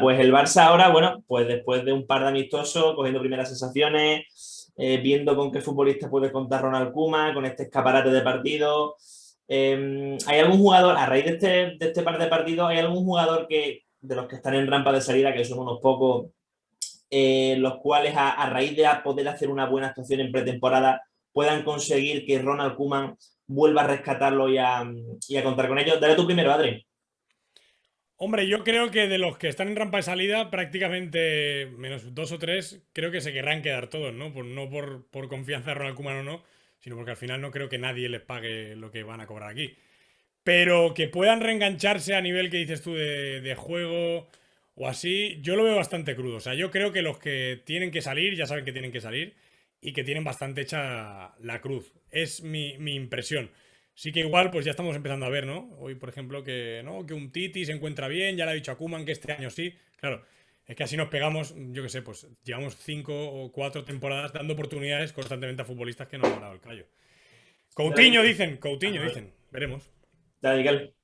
Pues el Barça ahora, bueno, pues después de un par de amistosos, cogiendo primeras sensaciones, viendo con qué futbolista puede contar Ronald Koeman, con este escaparate de partidos. ¿Hay algún jugador, a raíz de este par de partidos, hay algún jugador de los que están en rampa de salida, que son unos pocos, los cuales a raíz de poder hacer una buena actuación en pretemporada puedan conseguir que Ronald Koeman vuelva a rescatarlo y a contar con ellos? Dale tú primero, Adri. Hombre, yo creo que de los que están en rampa de salida, prácticamente menos dos o tres, creo que se querrán quedar todos, ¿no? No por confianza de Ronald Koeman o no, sino porque al final no creo que nadie les pague lo que van a cobrar aquí. Pero que puedan reengancharse a nivel que dices tú de juego o así, yo lo veo bastante crudo. O sea, yo creo que los que tienen que salir ya saben que tienen que salir y que tienen bastante hecha la cruz. Es mi impresión. Sí que igual, pues ya estamos empezando a ver, ¿no? Hoy, por ejemplo, que no, que un Titi se encuentra bien, ya le ha dicho a Koeman que este año sí. Claro, es que así nos pegamos, yo qué sé, pues llevamos 5 o 4 temporadas dando oportunidades constantemente a futbolistas que no han dado el callo. Coutinho dicen, veremos. Dale, Miguel.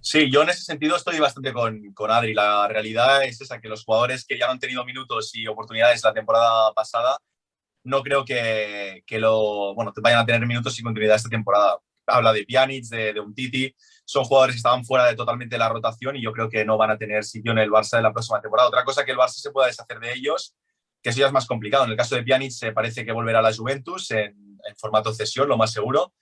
Sí, yo en ese sentido estoy bastante con Adri. La realidad es esa, que los jugadores que ya no han tenido minutos y oportunidades la temporada pasada, no creo bueno, vayan a tener minutos y continuidad esta temporada. Habla de Pjanic, de Umtiti, son jugadores que estaban fuera de totalmente la rotación y yo creo que no van a tener sitio en el Barça de la próxima temporada. Otra cosa que el Barça se pueda deshacer de ellos, que eso ya es más complicado. En el caso de Pjanic se parece que volverá a la Juventus en formato cesión, lo más seguro.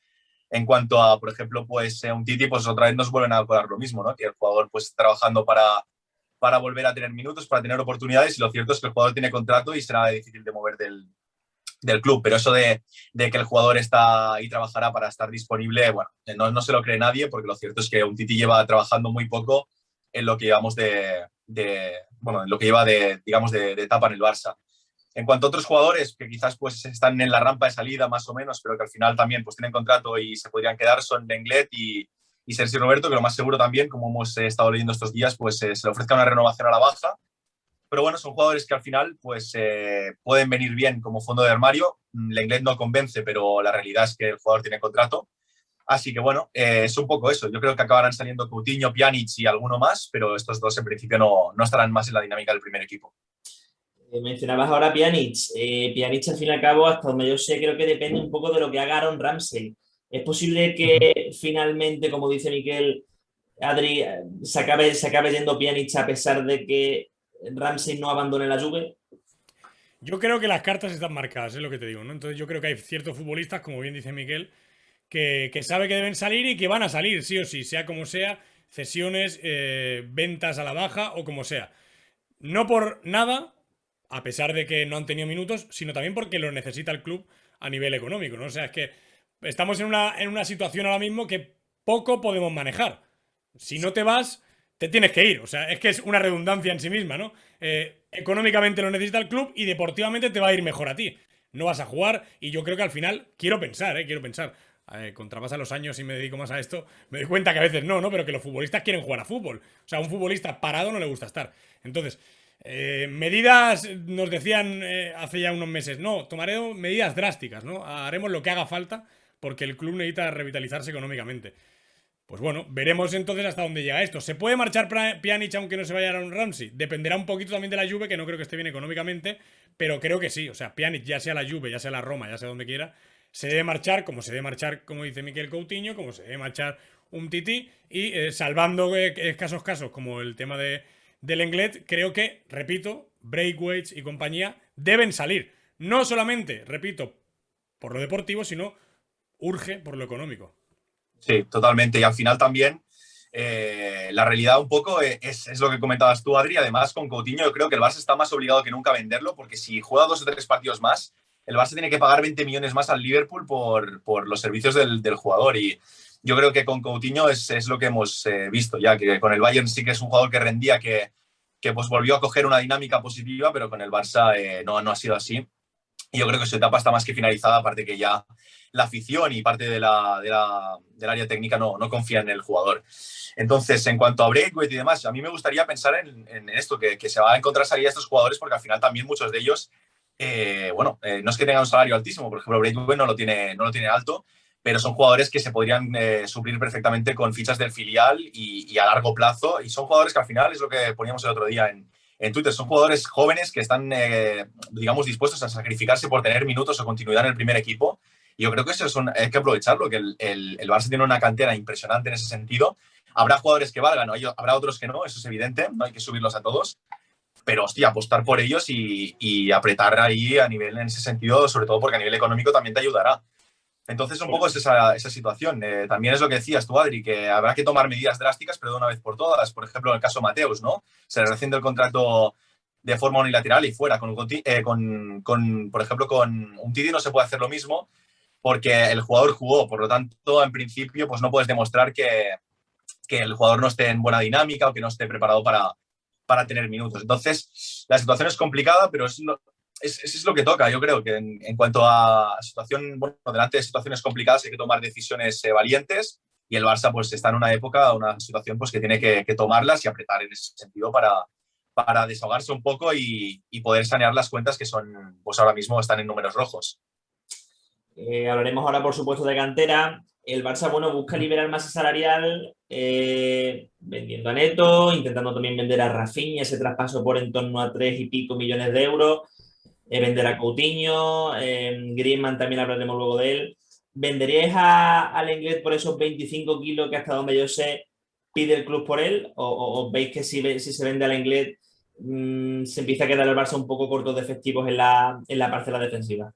En cuanto a, por ejemplo, pues un Titi, pues otra vez nos vuelven a acordar lo mismo, ¿no? Que el jugador pues trabajando para volver a tener minutos, para tener oportunidades, y lo cierto es que el jugador tiene contrato y será difícil de mover del club, pero eso de que el jugador está ahí trabajará para estar disponible, bueno, no se lo cree nadie, porque lo cierto es que un Titi lleva trabajando muy poco en lo que llevamos bueno, en lo que lleva digamos, de etapa en el Barça. En cuanto a otros jugadores que quizás pues están en la rampa de salida más o menos, pero que al final también pues tienen contrato y se podrían quedar, son Lenglet y Sergio Roberto, que lo más seguro también, como hemos estado leyendo estos días, pues se le ofrezca una renovación a la baja. Pero bueno, son jugadores que al final pues pueden venir bien como fondo de armario. Lenglet no convence, pero la realidad es que el jugador tiene contrato. Así que bueno, es un poco eso. Yo creo que acabarán saliendo Coutinho, Pjanic y alguno más, pero estos dos en principio no estarán más en la dinámica del primer equipo. Mencionabas ahora Pjanic. Pjanic, al fin y al cabo, hasta donde yo sé, creo que depende un poco de lo que haga Aaron Ramsey. ¿Es posible que finalmente, como dice Miquel, Adri, se acabe yendo Pjanic a pesar de que Ramsey no abandone la Juve? Yo creo que las cartas están marcadas, es lo que te digo, ¿no? Entonces yo creo que hay ciertos futbolistas, como bien dice Miguel, que sabe que deben salir y que van a salir, sí o sí, sea como sea, cesiones, ventas a la baja o como sea. No por nada, a pesar de que no han tenido minutos, sino también porque lo necesita el club a nivel económico, ¿no? O sea, es que estamos en una situación ahora mismo que poco podemos manejar. Si no te vas, te tienes que ir. O sea, es que es una redundancia en sí misma, ¿no? Económicamente lo necesita el club y deportivamente te va a ir mejor a ti. No vas a jugar y yo creo que al final, quiero pensar. Contrapasa los años y me dedico más a esto, me doy cuenta que a veces no, pero que los futbolistas quieren jugar a fútbol. O sea, a un futbolista parado no le gusta estar. Entonces, medidas, nos decían hace ya unos meses, no, tomaremos medidas drásticas, ¿no? Haremos lo que haga falta porque el club necesita revitalizarse económicamente. Pues bueno, veremos entonces hasta dónde llega esto. ¿Se puede marchar Pjanic aunque no se vaya Aaron Ramsey? Dependerá un poquito también de la Juve, que no creo que esté bien económicamente, pero creo que sí. O sea, Pjanic, ya sea la Juve, ya sea la Roma, ya sea donde quiera, se debe marchar, como se debe marchar, como dice Miquel Coutinho, como se debe marchar un Titi, y salvando escasos casos como el tema del Lenglet, creo que, repito, Braithwaite y compañía deben salir. No solamente, repito, por lo deportivo, sino urge por lo económico. Sí, totalmente. Y al final también la realidad un poco es lo que comentabas tú, Adri. Además, con Coutinho yo creo que el Barça está más obligado que nunca a venderlo, porque si juega 2 o 3 partidos más, el Barça tiene que pagar 20 millones más al Liverpool por los servicios del jugador. Y yo creo que con Coutinho es lo que hemos visto ya, que con el Bayern sí que es un jugador que rendía, que pues volvió a coger una dinámica positiva, pero con el Barça no ha sido así. Y yo creo que su etapa está más que finalizada, aparte que ya la afición y parte del área técnica no confía en el jugador. Entonces, en cuanto a Braithwaite y demás, a mí me gustaría pensar en esto, que se va a encontrar salida a estos jugadores, porque al final también muchos de ellos, no es que tengan un salario altísimo, por ejemplo, Braithwaite no lo tiene alto, pero son jugadores que se podrían suplir perfectamente con fichas del filial y a largo plazo, y son jugadores que al final es lo que poníamos el otro día en Twitter, son jugadores jóvenes que están, digamos, dispuestos a sacrificarse por tener minutos o continuidad en el primer equipo, y yo creo que eso hay que aprovecharlo, que el Barça tiene una cantera impresionante en ese sentido. Habrá jugadores que valgan, ¿no? Habrá otros que no, eso es evidente, no hay que subirlos a todos, pero hostia, apostar por ellos y apretar ahí a nivel, en ese sentido, sobre todo porque a nivel económico también te ayudará. Entonces, un poco es esa situación. También es lo que decías tú, Adri, que habrá que tomar medidas drásticas, pero de una vez por todas. Por ejemplo, en el caso Mateus, ¿no? Se le rescinde el contrato de forma unilateral y fuera. Por ejemplo, con Umtiti no se puede hacer lo mismo porque el jugador jugó. Por lo tanto, en principio, pues no puedes demostrar que el jugador no esté en buena dinámica o que no esté preparado para tener minutos. Entonces, la situación es complicada, pero es lo que toca. Yo creo que en cuanto a situación, bueno, delante de situaciones complicadas hay que tomar decisiones valientes, y el Barça pues está en una época, una situación pues que tiene que tomarlas y apretar en ese sentido para desahogarse un poco y poder sanear las cuentas que son, pues ahora mismo están en números rojos. Hablaremos ahora, por supuesto, de cantera. El Barça, bueno, busca liberar masa salarial vendiendo a Neto, intentando también vender a Rafinha, ese traspaso por en torno a 3 y pico millones de euros, vender a Coutinho, Griezmann también hablaremos luego de él. ¿Venderíais al Lenglet por esos 25 kilos que hasta donde yo sé pide el club por él? ¿O veis que si se vende al Lenglet se empieza a quedar el Barça un poco corto de efectivos en la parcela defensiva?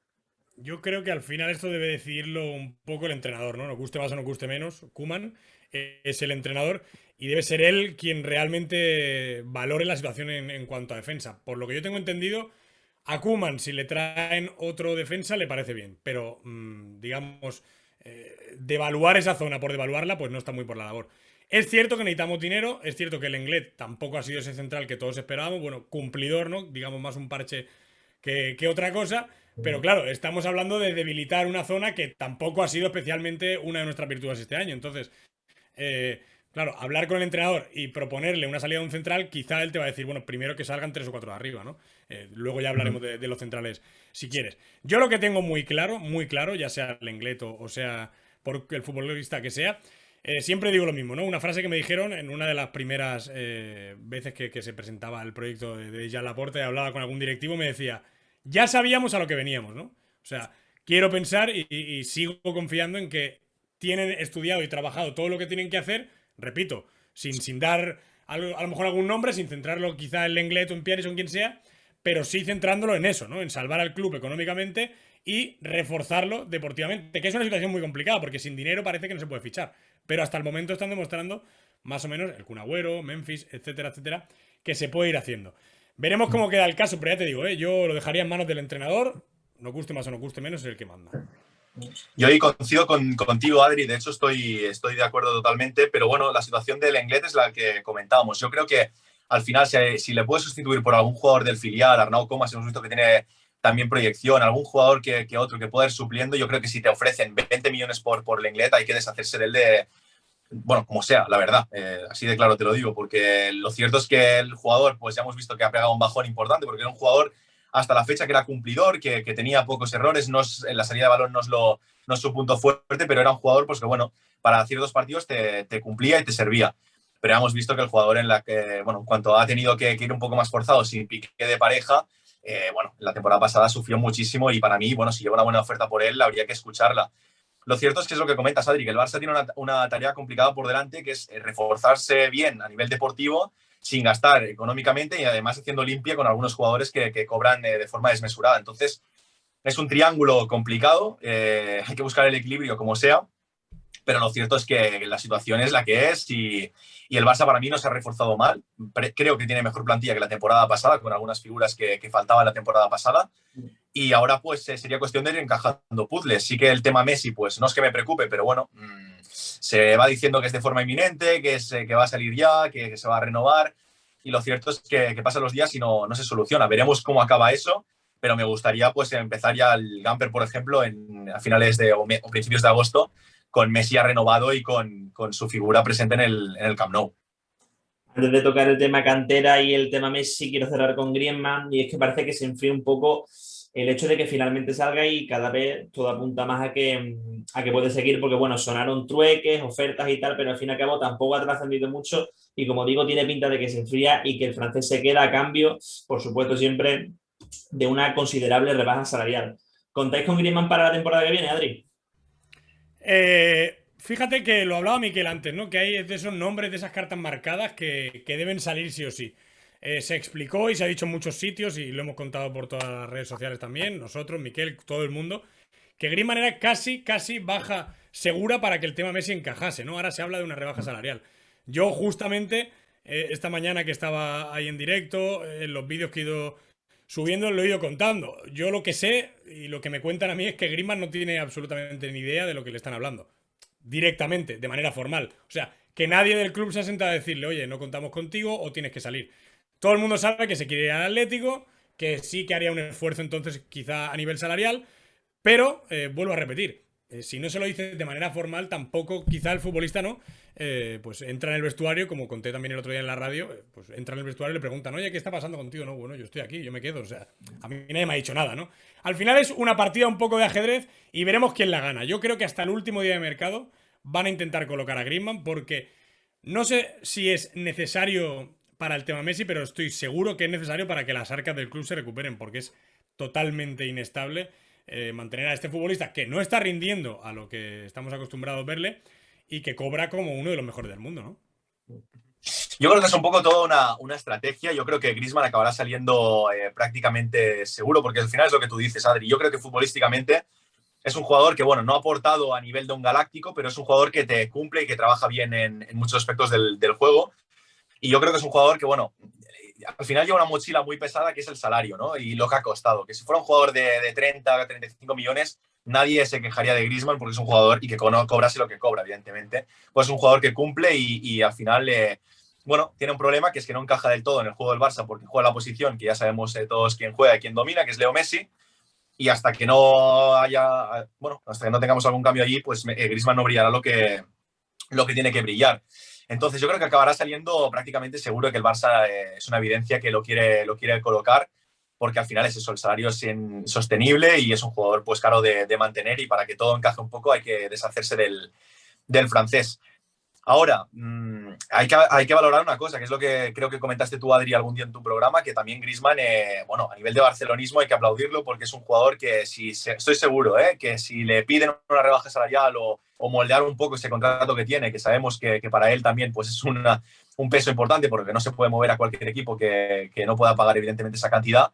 Yo creo que al final esto debe decidirlo un poco el entrenador, ¿no? Nos guste más o nos guste menos. Koeman es el entrenador y debe ser él quien realmente valore la situación en cuanto a defensa. Por lo que yo tengo entendido, a Koeman, si le traen otro defensa, le parece bien. Pero, digamos, devaluar esa zona por devaluarla, pues no está muy por la labor. Es cierto que necesitamos dinero, es cierto que el Lenglet tampoco ha sido ese central que todos esperábamos. Bueno, cumplidor, ¿no? Digamos más un parche que otra cosa. Pero claro, estamos hablando de debilitar una zona que tampoco ha sido especialmente una de nuestras virtudes este año. Entonces, claro, hablar con el entrenador y proponerle una salida de un central, quizá él te va a decir, bueno, primero que salgan 3 o 4 de arriba, ¿no? Luego ya hablaremos de los centrales si quieres. Yo lo que tengo muy claro, ya sea Lenglet o sea por el futbolista que sea, siempre digo lo mismo, ¿no? Una frase que me dijeron en una de las primeras veces que se presentaba el proyecto de Jean Laporte, y hablaba con algún directivo, me decía: ya sabíamos a lo que veníamos, ¿no? O sea, quiero pensar y sigo confiando en que tienen estudiado y trabajado todo lo que tienen que hacer, repito, sin dar a lo mejor algún nombre, sin centrarlo quizá en Lenglet o en Pieris o en quien sea, pero sí centrándolo en eso, ¿no? En salvar al club económicamente y reforzarlo deportivamente, que es una situación muy complicada, porque sin dinero parece que no se puede fichar, pero hasta el momento están demostrando más o menos el Kun Agüero, Memphis, etcétera, etcétera, que se puede ir haciendo. Veremos cómo queda el caso, pero ya te digo, yo lo dejaría en manos del entrenador, nos guste más o nos guste menos, es el que manda. Yo ahí coincido contigo, Adri, de hecho estoy de acuerdo totalmente, pero bueno, la situación del Lenglet es la que comentábamos. Yo creo que al final, si le puedes sustituir por algún jugador del filial, Arnau Comas, hemos visto que tiene también proyección, algún jugador que otro que pueda ir supliendo, yo creo que si te ofrecen 20 millones por Lenglet, hay que deshacerse de él bueno, como sea, la verdad, así de claro te lo digo, porque lo cierto es que el jugador, pues ya hemos visto que ha pegado un bajón importante, porque era un jugador hasta la fecha que era cumplidor, que tenía pocos errores, en la salida de balón no es su punto fuerte, pero era un jugador pues que, bueno, para ciertos partidos te cumplía y te servía. Pero hemos visto que el jugador en cuanto ha tenido que ir un poco más forzado, sin pique de pareja, bueno, la temporada pasada sufrió muchísimo y para mí, bueno, si lleva una buena oferta por él, habría que escucharla. Lo cierto es que es lo que comentas, Adri, que el Barça tiene una tarea complicada por delante, que es reforzarse bien a nivel deportivo, sin gastar económicamente y además haciendo limpia con algunos jugadores que cobran de forma desmesurada. Entonces, es un triángulo complicado, hay que buscar el equilibrio como sea, pero lo cierto es que la situación es la que es y el Barça para mí no se ha reforzado mal. Creo que tiene mejor plantilla que la temporada pasada, con algunas figuras que faltaban la temporada pasada. Y ahora pues sería cuestión de ir encajando puzzles. Sí que el tema Messi pues no es que me preocupe, pero bueno, se va diciendo que es de forma inminente, que va a salir ya, que se va a renovar. Y lo cierto es que pasan los días y no se soluciona. Veremos cómo acaba eso, pero me gustaría pues empezar ya el Gamper, por ejemplo, a finales o principios de agosto, con Messi ya renovado y con su figura presente en el Camp Nou. Antes de tocar el tema cantera y el tema Messi, quiero cerrar con Griezmann, y es que parece que se enfría un poco el hecho de que finalmente salga y cada vez todo apunta más a que puede seguir, porque bueno, sonaron trueques, ofertas y tal, pero al fin y al cabo tampoco ha trascendido mucho y como digo, tiene pinta de que se enfría y que el francés se queda a cambio, por supuesto, siempre de una considerable rebaja salarial. ¿Contáis con Griezmann para la temporada que viene, Adri? Fíjate que lo hablaba Miquel antes, ¿no? Que hay de esos nombres, de esas cartas marcadas que deben salir sí o sí. Se explicó y se ha dicho en muchos sitios y lo hemos contado por todas las redes sociales también, nosotros, Miquel, todo el mundo, que Griezmann era casi baja segura para que el tema Messi encajase, ¿no? Ahora se habla de una rebaja salarial. Yo justamente, esta mañana que estaba ahí en directo, en los vídeos que he ido subiendo, lo he ido contando. Yo lo que sé y lo que me cuentan a mí es que Griezmann no tiene absolutamente ni idea de lo que le están hablando. Directamente, de manera formal. O sea, que nadie del club se ha sentado a decirle, oye, no contamos contigo o tienes que salir. Todo el mundo sabe que se quiere ir al Atlético, que sí que haría un esfuerzo entonces quizá a nivel salarial, pero vuelvo a repetir, si no se lo dice de manera formal, tampoco quizá el futbolista no, pues entra en el vestuario, como conté también el otro día en la radio, pues entra en el vestuario y le preguntan, oye, ¿qué está pasando contigo? No, bueno, yo estoy aquí, yo me quedo, o sea, a mí nadie me ha dicho nada, ¿no? Al final es una partida un poco de ajedrez y veremos quién la gana. Yo creo que hasta el último día de mercado van a intentar colocar a Griezmann porque no sé si es necesario para el tema Messi, pero estoy seguro que es necesario para que las arcas del club se recuperen, porque es totalmente inestable mantener a este futbolista que no está rindiendo a lo que estamos acostumbrados a verle y que cobra como uno de los mejores del mundo, ¿no? Yo creo que es un poco toda una estrategia. Yo creo que Griezmann acabará saliendo prácticamente seguro, porque al final es lo que tú dices, Adri. Yo creo que futbolísticamente es un jugador que, bueno, no ha aportado a nivel de un galáctico, pero es un jugador que te cumple y que trabaja bien en muchos aspectos del juego. Y yo creo que es un jugador que, bueno, al final lleva una mochila muy pesada que es el salario, ¿no? Y lo que ha costado. Que si fuera un jugador de 30, 35 millones, nadie se quejaría de Griezmann porque es un jugador y que cobrase lo que cobra, evidentemente. Pues es un jugador que cumple y al final, bueno, tiene un problema que es que no encaja del todo en el juego del Barça porque juega la posición que ya sabemos todos quién juega y quién domina, que es Leo Messi. Y hasta que no haya, bueno, hasta que no tengamos algún cambio allí, pues Griezmann no brillará lo que tiene que brillar. Entonces yo creo que acabará saliendo prácticamente seguro que el Barça es una evidencia que lo quiere colocar, porque al final es eso, el salario es insostenible y es un jugador pues caro de mantener y para que todo encaje un poco hay que deshacerse del francés. Ahora, hay que valorar una cosa, que es lo que creo que comentaste tú, Adri, algún día en tu programa, que también Griezmann, bueno, a nivel de barcelonismo hay que aplaudirlo porque es un jugador que estoy seguro, que si le piden una rebaja salarial o moldear un poco ese contrato que tiene, que sabemos que para él también pues es un peso importante porque no se puede mover a cualquier equipo que no pueda pagar evidentemente esa cantidad.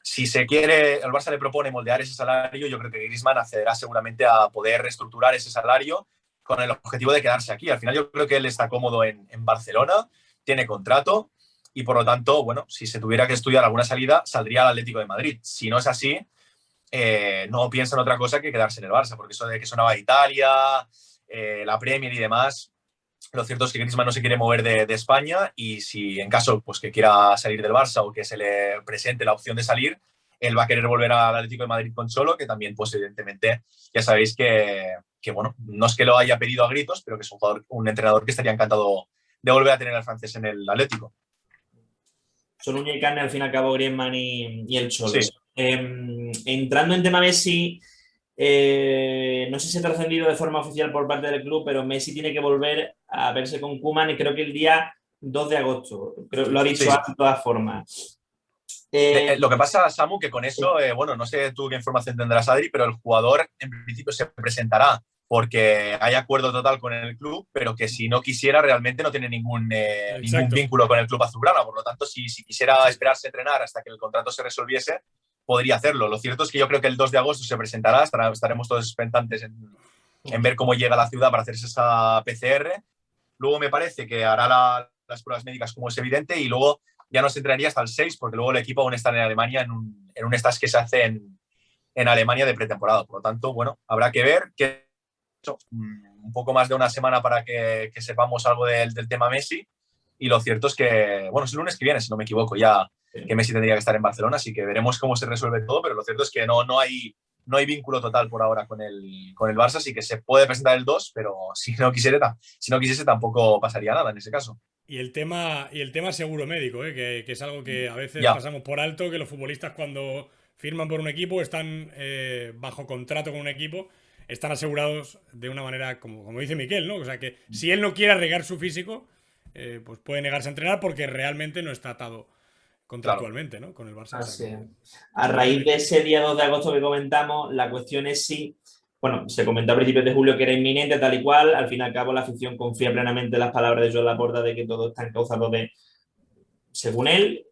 Si se quiere, el Barça le propone moldear ese salario, yo creo que Griezmann accederá seguramente a poder reestructurar ese salario con el objetivo de quedarse aquí. Al final yo creo que él está cómodo en Barcelona, tiene contrato y por lo tanto, bueno, si se tuviera que estudiar alguna salida, saldría al Atlético de Madrid. Si no es así, no piensa en otra cosa que quedarse en el Barça, porque eso de que sonaba Italia, la Premier y demás, lo cierto es que Griezmann no se quiere mover de España y si en caso pues, que quiera salir del Barça o que se le presente la opción de salir, él va a querer volver al Atlético de Madrid con Cholo, que también, pues evidentemente, ya sabéis que, bueno, no es que lo haya pedido a gritos, pero que es un entrenador que estaría encantado de volver a tener al francés en el Atlético. Son uña y carne al fin y al cabo Griezmann y el Cholo. Sí. Entrando en tema Messi, no sé si ha trascendido de forma oficial por parte del club, pero Messi tiene que volver a verse con Koeman y creo que el día 2 de agosto. Creo, lo ha dicho Sí. de todas formas. Lo que pasa, Samu, que con eso, bueno, no sé tú qué información tendrás, Adri, pero el jugador en principio se presentará porque hay acuerdo total con el club, pero que si no quisiera realmente no tiene ningún vínculo con el club azulgrana. Por lo tanto, si quisiera esperarse a entrenar hasta que el contrato se resolviese, podría hacerlo. Lo cierto es que yo creo que el 2 de agosto se presentará, estaremos todos expectantes en ver cómo llega a la ciudad para hacerse esa PCR. Luego me parece que hará las pruebas médicas como es evidente y luego ya no se entrenaría hasta el 6 porque luego el equipo aún está en Alemania en un stage que se hace en Alemania de pretemporada. Por lo tanto, bueno, habrá que ver que un poco más de una semana para que sepamos algo del tema Messi y lo cierto es que, bueno, es el lunes que viene, si no me equivoco, ya que Messi tendría que estar en Barcelona, así que veremos cómo se resuelve todo, pero lo cierto es que no hay vínculo total por ahora con el Barça, así que se puede presentar el 2, pero si no quisiese tampoco pasaría nada en ese caso. Y el tema seguro médico, que es algo que a veces pasamos por alto, que los futbolistas cuando firman por un equipo, están bajo contrato con un equipo, están asegurados de una manera, como dice Miquel, ¿no? O sea que si él no quiere arriesgar su físico, pues puede negarse a entrenar porque realmente no está atado contractualmente, ¿no? Con el Barça. Así es. A raíz de ese día 2 de agosto que comentamos, la cuestión es si, bueno, se comentó a principios de julio que era inminente, tal y cual. Al fin y al cabo, la afición confía plenamente en las palabras de Joan Laporta de que todo está encauzado según él.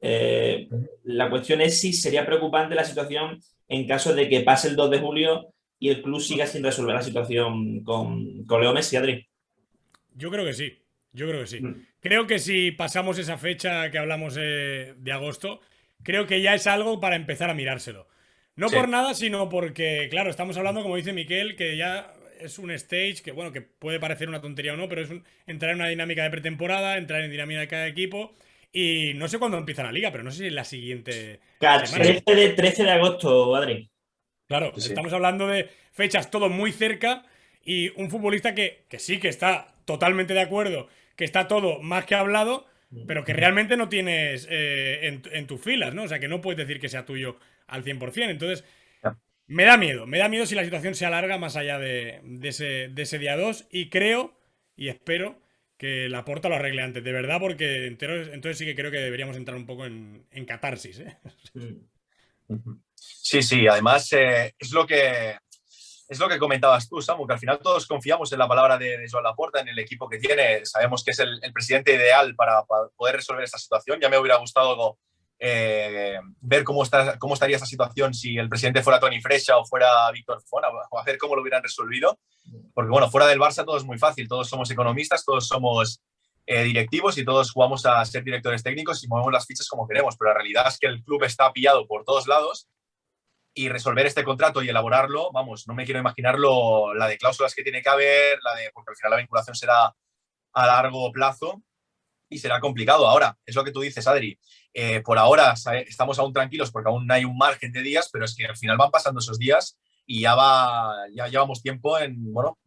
La cuestión es si sería preocupante la situación en caso de que pase el 2 de julio y el club siga sin resolver la situación con Leo Messi, Adri. Yo creo que sí. Yo creo que sí. Mm. Creo que si pasamos esa fecha que hablamos de agosto, creo que ya es algo para empezar a mirárselo. No Sí. por nada, sino porque, claro, estamos hablando, como dice Miquel, que ya es un stage que, bueno, que puede parecer una tontería o no, pero es entrar en una dinámica de pretemporada, entrar en dinámica de equipo. Y no sé cuándo empieza la liga, pero no sé si es la siguiente semana. 13 de agosto, Adri. Claro, Sí, sí. estamos hablando de fechas todo muy cerca y un futbolista que sí que está totalmente de acuerdo, que está todo más que hablado, pero que realmente no tienes en tus filas, ¿no? O sea, que no puedes decir que sea tuyo al 100%. Entonces, Ya. me da miedo si la situación se alarga más allá de ese día 2 y creo y espero que Laporta lo arregle antes, de verdad, porque entonces sí que creo que deberíamos entrar un poco en catarsis, ¿eh? Sí, sí, además es lo que comentabas tú, Samu, que al final todos confiamos en la palabra de Joan Laporta, en el equipo que tiene. Sabemos que es el presidente ideal para poder resolver esta situación. Ya me hubiera gustado ver cómo estaría esta situación si el presidente fuera Toni Freixa o fuera Víctor Font, o a ver cómo lo hubieran resolvido. Porque, bueno, fuera del Barça todo es muy fácil. Todos somos economistas, todos somos directivos y todos jugamos a ser directores técnicos y movemos las fichas como queremos. Pero la realidad es que el club está pillado por todos lados y resolver este contrato y elaborarlo, vamos, no me quiero imaginarlo, la de cláusulas que tiene que haber, porque al final la vinculación será a largo plazo y será complicado. Ahora, es lo que tú dices, Adri, por ahora estamos aún tranquilos porque aún hay un margen de días, pero es que al final van pasando esos días y ya llevamos tiempo bueno,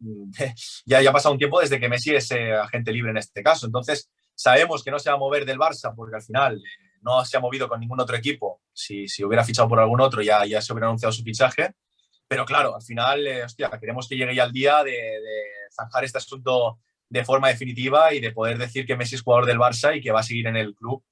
ya ha pasado un tiempo desde que Messi es agente libre en este caso. Entonces, sabemos que no se va a mover del Barça porque al final no se ha movido con ningún otro equipo. Si hubiera fichado por algún otro, ya se hubiera anunciado su fichaje. Pero claro, al final, hostia, queremos que llegue ya el día de zanjar este asunto de forma definitiva y de poder decir que Messi es jugador del Barça y que va a seguir en el club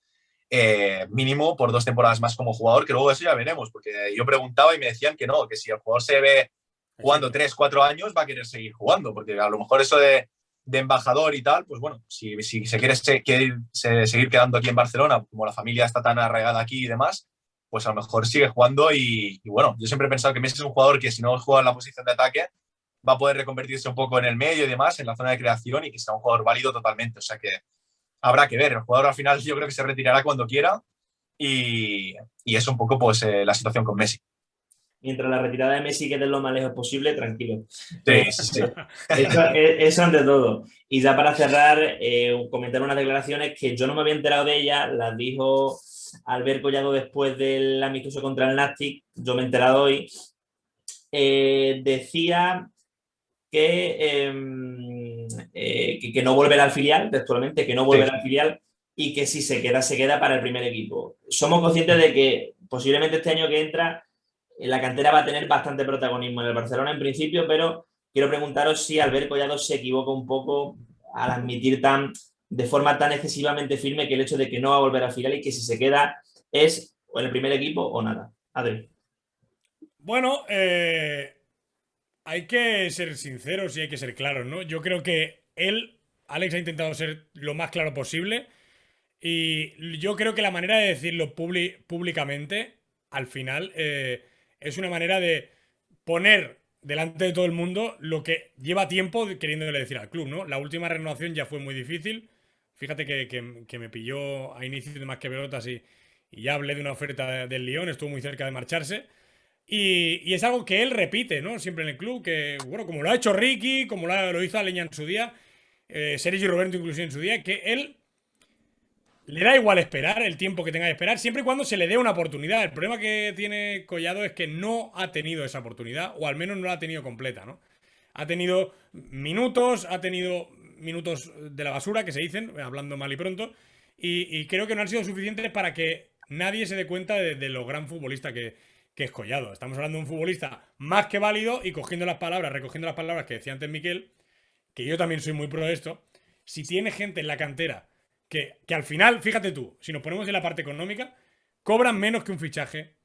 mínimo por 2 temporadas más como jugador, que luego eso ya veremos, porque yo preguntaba y me decían que no, que si el jugador se ve jugando 3, 4 años va a querer seguir jugando, porque a lo mejor eso de embajador y tal, pues bueno, si se quiere seguir quedando aquí en Barcelona, como la familia está tan arraigada aquí y demás, pues a lo mejor sigue jugando y bueno, yo siempre he pensado que Messi es un jugador que si no juega en la posición de ataque va a poder reconvertirse un poco en el medio y demás, en la zona de creación y que sea un jugador válido totalmente, o sea que habrá que ver, el jugador al final yo creo que se retirará cuando quiera y es un poco pues la situación con Messi. Mientras la retirada de Messi quede lo más lejos posible, tranquilo. Sí, sí. Eso ante todo. Y ya para cerrar, comentar unas declaraciones que yo no me había enterado de ellas, las dijo Albert Collado después del amistoso contra el Nastic, yo me he enterado hoy. Decía que no volverá al filial, textualmente, que no volverá al filial y que si se queda para el primer equipo. Somos conscientes de que posiblemente este año que entra la cantera va a tener bastante protagonismo en el Barcelona en principio, pero quiero preguntaros si Albert Collado se equivoca un poco al admitir de forma tan excesivamente firme que el hecho de que no va a volver al filial y que si se queda es o en el primer equipo o nada. Adri. Bueno, hay que ser sinceros y hay que ser claros, ¿no? Yo creo que Alex, ha intentado ser lo más claro posible y yo creo que la manera de decirlo públicamente, al final, es una manera de poner delante de todo el mundo lo que lleva tiempo queriéndole decir al club, ¿no? La última renovación ya fue muy difícil. Fíjate que me pilló a inicio de Más que Pelotas y ya hablé de una oferta del Lyon, estuvo muy cerca de marcharse. Y es algo que él repite, ¿no? Siempre en el club, que, bueno, como lo ha hecho Ricky, como lo hizo Aleña en su día, Sergi Roberto incluso en su día, que él le da igual esperar el tiempo que tenga que esperar, siempre y cuando se le dé una oportunidad. El problema que tiene Collado es que no ha tenido esa oportunidad, o al menos no la ha tenido completa, ¿no? Ha tenido minutos de la basura, que se dicen, hablando mal y pronto, y creo que no han sido suficientes para que nadie se dé cuenta de lo gran futbolista que que es Collado. Estamos hablando de un futbolista más que válido y recogiendo las palabras que decía antes Miquel, que yo también soy muy pro de esto. Si tiene gente en la cantera que al final, fíjate tú, si nos ponemos en la parte económica, cobran menos que un fichaje,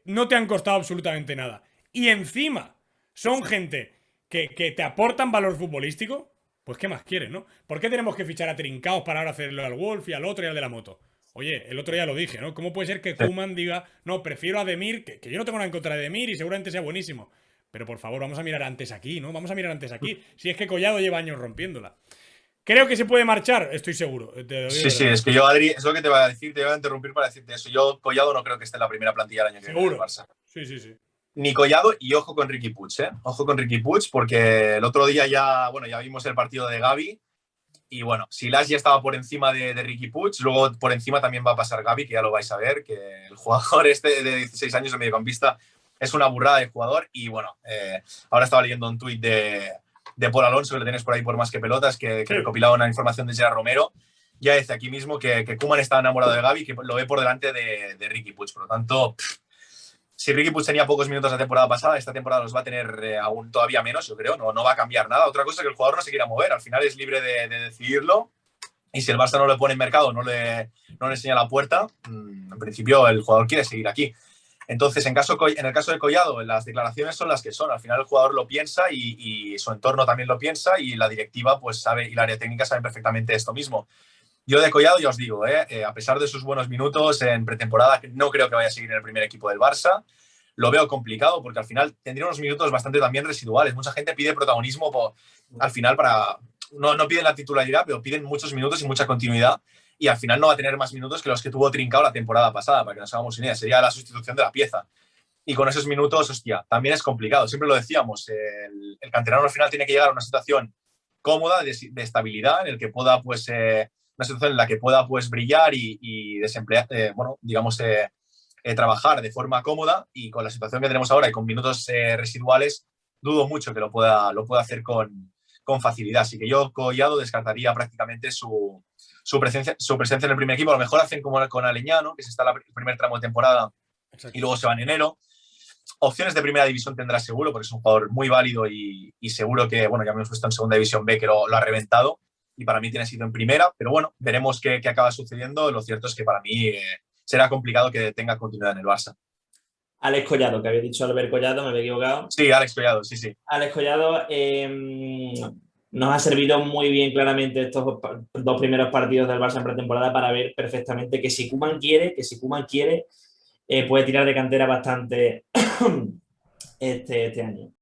no te han costado absolutamente nada. Y encima son gente que te aportan valor futbolístico, pues ¿qué más quieres, no? ¿Por qué tenemos que fichar a Trincaos para ahora hacerlo al Wolf y al otro y al de la moto? Oye, el otro ya lo dije, ¿no? ¿Cómo puede ser que Koeman diga, no, prefiero a Demir, que yo no tengo nada en contra de Demir y seguramente sea buenísimo? Pero por favor, vamos a mirar antes aquí, ¿no? Vamos a mirar antes aquí. Si es que Collado lleva años rompiéndola. Creo que se puede marchar, estoy seguro. Sí, es que yo, Adri, es lo que te voy a decir, te voy a interrumpir para decirte eso. Yo, Collado, no creo que esté en la primera plantilla del año que viene del Barça. Sí. Ni Collado, y ojo con Riqui Puig, ¿eh? Ojo con Riqui Puig, porque el otro día ya vimos el partido de Gavi. Y bueno, Silas ya estaba por encima de Riqui Puig, luego por encima también va a pasar Gavi, que ya lo vais a ver, que el jugador este de 16 años de mediocampista es una burrada de jugador. Y bueno, ahora estaba leyendo un tuit de Paul Alonso, que lo tienes por ahí por Más que Pelotas, que recopilaba una información de Gerard Romero. Ya dice aquí mismo que Koeman está enamorado de Gavi, que lo ve por delante de Riqui Puig. Por lo tanto, si Riqui Puig tenía pocos minutos la temporada pasada, esta temporada los va a tener aún todavía menos, yo creo. No va a cambiar nada. Otra cosa es que el jugador no se quiera mover. Al final es libre de decidirlo. Y si el Barça no le pone en mercado, no le enseña la puerta, en principio el jugador quiere seguir aquí. Entonces, en el caso de Collado, las declaraciones son las que son. Al final el jugador lo piensa y su entorno también lo piensa y la directiva pues sabe, y la área técnica saben perfectamente esto mismo. Yo de Collado ya os digo, a pesar de sus buenos minutos en pretemporada, no creo que vaya a seguir en el primer equipo del Barça. Lo veo complicado porque al final tendría unos minutos bastante también residuales. Mucha gente pide protagonismo al final para... No piden la titularidad, pero piden muchos minutos y mucha continuidad. Y al final no va a tener más minutos que los que tuvo Trincao la temporada pasada, para que nos hagamos una idea. Sería la sustitución de la pieza. Y con esos minutos, hostia, también es complicado. Siempre lo decíamos, el canterano al final tiene que llegar a una situación cómoda, de estabilidad, en el que pueda, pues, una situación en la que pueda, pues, brillar y desemplear, trabajar de forma cómoda. Y con la situación que tenemos ahora y con minutos residuales, dudo mucho que lo pueda hacer con facilidad. Así que yo, Collado, descartaría prácticamente su presencia en el primer equipo. A lo mejor hacen como con Aleñá, que se está el primer tramo de temporada. Exacto. Y luego se va en enero. Opciones de primera división tendrá seguro, porque es un jugador muy válido y seguro que, bueno, ya hemos visto en segunda división B que lo ha reventado y para mí tiene sido en primera, pero bueno, veremos qué acaba sucediendo. Lo cierto es que para mí será complicado que tenga continuidad en el Barça. Alex Collado, que había dicho Albert Collado, me había equivocado. Sí, Alex Collado, sí. Alex Collado nos ha servido muy bien claramente estos dos primeros partidos del Barça en pretemporada para ver perfectamente que si Koeman quiere, puede tirar de cantera bastante este año.